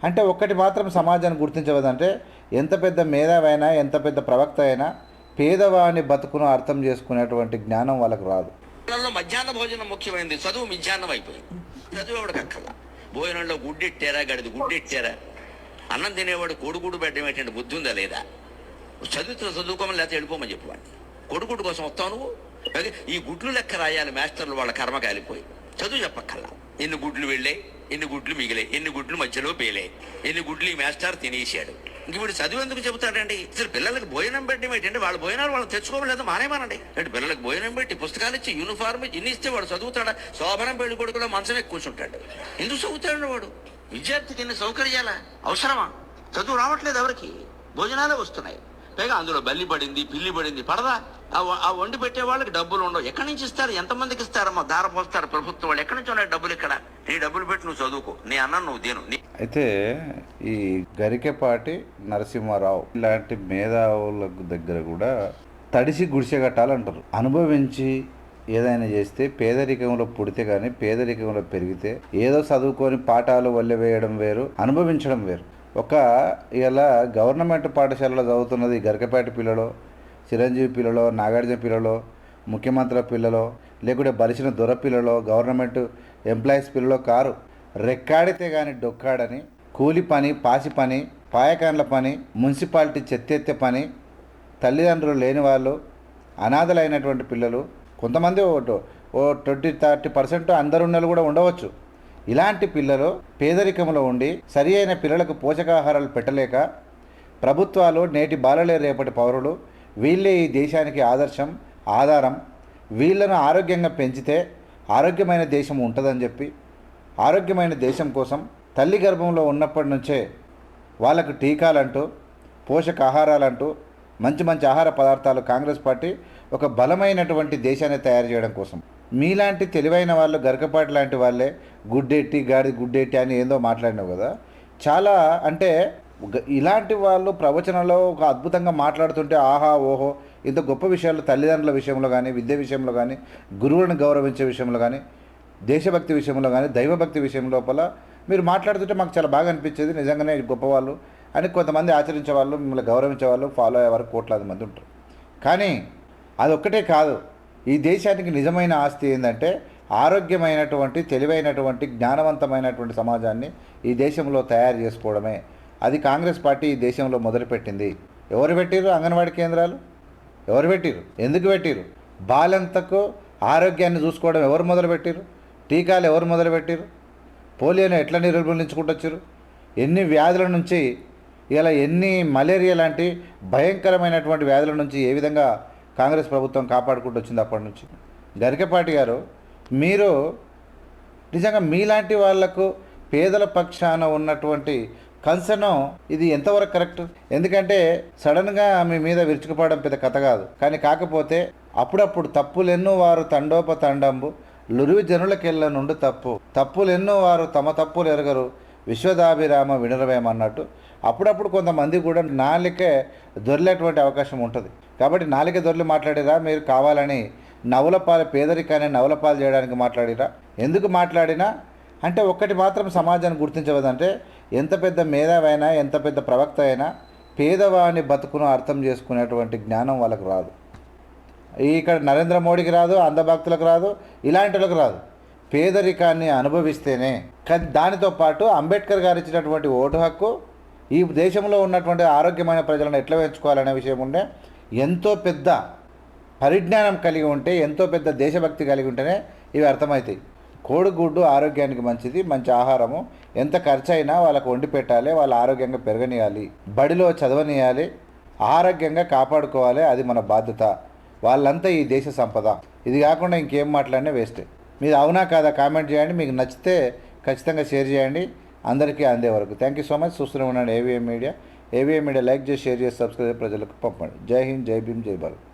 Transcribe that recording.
అంటే ఒక్కటి మాత్రం సమాజాన్ని గుర్తించవదంటే ఎంత పెద్ద మేధావైనా ఎంత పెద్ద ప్రవక్త అయినా పేదవాని బతుకును అర్థం చేసుకునేటువంటి జ్ఞానం వాళ్ళకు రాదు. మధ్యాహ్న భోజనం ముఖ్యమైనది, చదువు మధ్యాహ్నం అయిపోయింది. చదువు ఎవడికి అక్కల. భోజనంలో గుడ్డెట్టారా, గడిది గుడ్డెట్టారా, అన్నం తినేవాడు కొడుగుడు పెట్టడం ఏంటంటే బుద్ధి ఉందా లేదా, చదువుకోమని లేకపోతే వెళ్ళిపోమని చెప్పేవాడిని. కొడుకుడు కోసం వస్తావు నువ్వు, ఈ గుడ్లు లెక్క రాయాలి మాస్టర్లు, వాళ్ళ కర్మ కాలిపోయి చదువు చెప్పక్కల్లా. ఎన్ని గుడ్లు వెళ్ళాయి, ఎన్ని గుడ్లు మిగిలే, ఎన్ని గుడ్లు మధ్యలో పేలే, ఎన్ని గుడ్లు ఈ మాస్టర్ తినేసాడు. ఇంక వీడు చదువు ఎందుకు చెబుతాడండి? అసలు పిల్లలకి భోజనం పెట్టడం ఏంటంటే వాళ్ళ భోజనాలు వాళ్ళు తెచ్చుకోలేదు మానేమానండి. అంటే పిల్లలకు భోజనం పెట్టి పుస్తకాలు ఇచ్చి యూనిఫార్మ్ ఇన్ని ఇస్తే వాడు చదువుతాడా? శోభనం పెళ్లి కొడుకులో మంచం ఎక్కువ కూర్చుంటాడు. ఎందుకు చదువుతాడు వాడు? విద్యార్థికి ఎన్ని సౌకర్యాలా అవసరమా? చదువు రావట్లేదు ఎవరికి, భోజనాలే వస్తున్నాయి. పైగా అందులో బల్లి పడింది, పిల్లి పడింది, పడదా? ఆ వండి పెట్టే వాళ్ళకి డబ్బులు ఉండవు. ఎక్కడి నుంచి ఇస్తారు? ఎంతమందికి ఇస్తారమ్మా? దార పోస్తారు ప్రభుత్వం వాళ్ళు. ఎక్కడి నుంచి ఉన్నాయి డబ్బులు? ఇక్కడ నీ డబ్బులు పెట్టి నువ్వు చదువుకో, నీ అన్నం నువ్వు తిను. అయితే ఈ గరికెపాటి నరసింహారావు ఇలాంటి మేధావుల దగ్గర కూడా తడిసి గుడిసెగట్టాలంటారు. అనుభవించి ఏదైనా చేస్తే, పేదరికంలో పుడితే కానీ పేదరికంలో పెరిగితే ఏదో చదువుకొని పాఠాలు వల్లె వేయడం వేరు, అనుభవించడం వేరు. ఇలా గవర్నమెంట్ పాఠశాలలో చదువుతున్నది గరికపేట పిల్లలో, చిరంజీవి పిల్లలో, నాగార్జున పిల్లలో, ముఖ్యమంత్రి పిల్లలో, లేకుంటే బలిసిన దొర పిల్లలో, గవర్నమెంట్ ఎంప్లాయీస్ పిల్లలో కారు. రెక్కాడితే కానీ డొక్కాడని కూలి పని, పాసి పని, పాయకాన్ల పని, మున్సిపాలిటీ చెత్తెత్తే పని, తల్లిదండ్రులు లేని వాళ్ళు, అనాథలైనటువంటి పిల్లలు, కొంతమంది ఓ 20-30% అందరున్నలు కూడా ఉండవచ్చు. ఇలాంటి పిల్లలు పేదరికంలో ఉండి సరి అయిన పిల్లలకు పోషకాహారాలు పెట్టలేక ప్రభుత్వాలు నేటి బాలలే రేపటి పౌరులు, వీళ్ళే ఈ దేశానికి ఆదర్శం, ఆధారం, వీళ్ళను ఆరోగ్యంగా పెంచితే ఆరోగ్యమైన దేశం ఉంటుందని చెప్పి, ఆరోగ్యమైన దేశం కోసం తల్లి గర్భంలో ఉన్నప్పటి నుంచే వాళ్ళకు టీకాలంటూ, పోషకాహారాలంటూ, మంచి మంచి ఆహార పదార్థాలు కాంగ్రెస్ పార్టీ ఒక బలమైనటువంటి దేశాన్ని తయారు చేయడం కోసం. మీలాంటి తెలివైన వాళ్ళు, గరికపాటి లాంటి వాళ్ళే గుడ్డెట్టి గాడి గుడ్డెట్టి అని ఏందో మాట్లాడినావు కదా. చాలా అంటే ఇలాంటి వాళ్ళు ప్రవచనంలో ఒక అద్భుతంగా మాట్లాడుతుంటే ఆహా ఓహో, ఇంత గొప్ప విషయాలు తల్లిదండ్రుల విషయంలో కానీ, విద్య విషయంలో కానీ, గురువులను గౌరవించే విషయంలో కానీ, దేశభక్తి విషయంలో కానీ, దైవభక్తి విషయం లోపల మీరు మాట్లాడుతుంటే మాకు చాలా బాగా అనిపించేది. నిజంగానే గొప్పవాళ్ళు అని కొంతమంది ఆచరించే వాళ్ళు, మిమ్మల్ని గౌరవించే వాళ్ళు, ఫాలో అయ్యే వారు కోట్లాది మంది ఉంటారు. కానీ అదొక్కటే కాదు, ఈ దేశానికి నిజమైన ఆస్తి ఏంటంటే ఆరోగ్యమైనటువంటి, తెలివైనటువంటి, జ్ఞానవంతమైనటువంటి సమాజాన్ని ఈ దేశంలో తయారు చేసుకోవడమే. అది కాంగ్రెస్ పార్టీ ఈ దేశంలో మొదలుపెట్టింది. ఎవరు పెట్టిరు? అంగన్వాడీ కేంద్రాలు ఎవరు పెట్టిరు? ఎందుకు పెట్టిరు? బాలంతకు ఆరోగ్యాన్ని చూసుకోవడం ఎవరు మొదలుపెట్టిరు? టీకాలు ఎవరు మొదలుపెట్టిరు? పోలియోను ఎట్లా నిర్మూలించుకుంటూ వచ్చారు? ఎన్ని వ్యాధుల నుంచి, ఇలా ఎన్ని మలేరియా లాంటి భయంకరమైనటువంటి వ్యాధుల నుంచి ఏ విధంగా కాంగ్రెస్ ప్రభుత్వం కాపాడుకుంటూ వచ్చింది అప్పటి నుంచి. గరికపాటి గారు, మీరు నిజంగా మీలాంటి వాళ్లకు పేదల పక్షాన ఉన్నటువంటి కన్సర్న్ ఇది ఎంతవరకు కరెక్ట్? ఎందుకంటే సడన్గా మీ మీద విరుచుకుపడడం పెద్ద కథ కాదు. కానీ కాకపోతే అప్పుడప్పుడు తప్పులెన్నో వారు తండోపతండంబు లురివి జనులకెళ్ళ నుండి తప్పులెన్నో వారు తమ తప్పులు ఎరగరు విశ్వదాభిరామ వినరవేమన్నట్టు అప్పుడప్పుడు కొంతమంది కూడా నాలికే దొరిలేటువంటి అవకాశం ఉంటుంది. కాబట్టి నాలిక దొరికి మాట్లాడిరా మీరు? కావాలని నవలపాలు పేదరికాన్ని నవలపాలు చేయడానికి మాట్లాడిరా? ఎందుకు మాట్లాడినా అంటే ఒక్కటి మాత్రం సమాజాన్ని గుర్తించవదంటే ఎంత పెద్ద మేధావైనా ఎంత పెద్ద ప్రవక్త అయినా పేదవాని బతుకును అర్థం చేసుకునేటువంటి జ్ఞానం వాళ్ళకు రాదు. ఇక్కడ నరేంద్ర మోడీకి రాదు, అంధభక్తులకు రాదు, ఇలాంటి వాళ్ళకి రాదు. పేదరికాన్ని అనుభవిస్తేనే. కానీ దానితో పాటు అంబేద్కర్ గారు ఇచ్చినటువంటి ఓటు హక్కు, ఈ దేశంలో ఉన్నటువంటి ఆరోగ్యమైన ప్రజలను ఎట్లా పెంచుకోవాలనే విషయం ఉంటే ఎంతో పెద్ద పరిజ్ఞానం కలిగి ఉంటే, ఎంతో పెద్ద దేశభక్తి కలిగి ఉంటేనే ఇవి అర్థమవుతాయి. కోడిగుడ్డు ఆరోగ్యానికి మంచిది, మంచి ఆహారము, ఎంత ఖర్చు అయినా వాళ్ళకు వండి పెట్టాలి, వాళ్ళు ఆరోగ్యంగా పెరగనియాలి, బడిలో చదవనియాలి, ఆరోగ్యంగా కాపాడుకోవాలి, అది మన బాధ్యత. వాళ్ళంతా ఈ దేశ సంపద. ఇది కాకుండా ఇంకేం మాట్లాడినా వేస్టే. మీరు అవునా కాదా కామెంట్ చేయండి. మీకు నచ్చితే ఖచ్చితంగా షేర్ చేయండి అందరికీ అందే వరకు. Thank you so much. చూస్తూనే ఉన్నాను AVM media. AVM media like చేసి, షేర్ చేసి, సబ్స్క్రైబ్ ప్రజలకు పంపండి. జై హింద్, జై భీమ్, జై భారత్.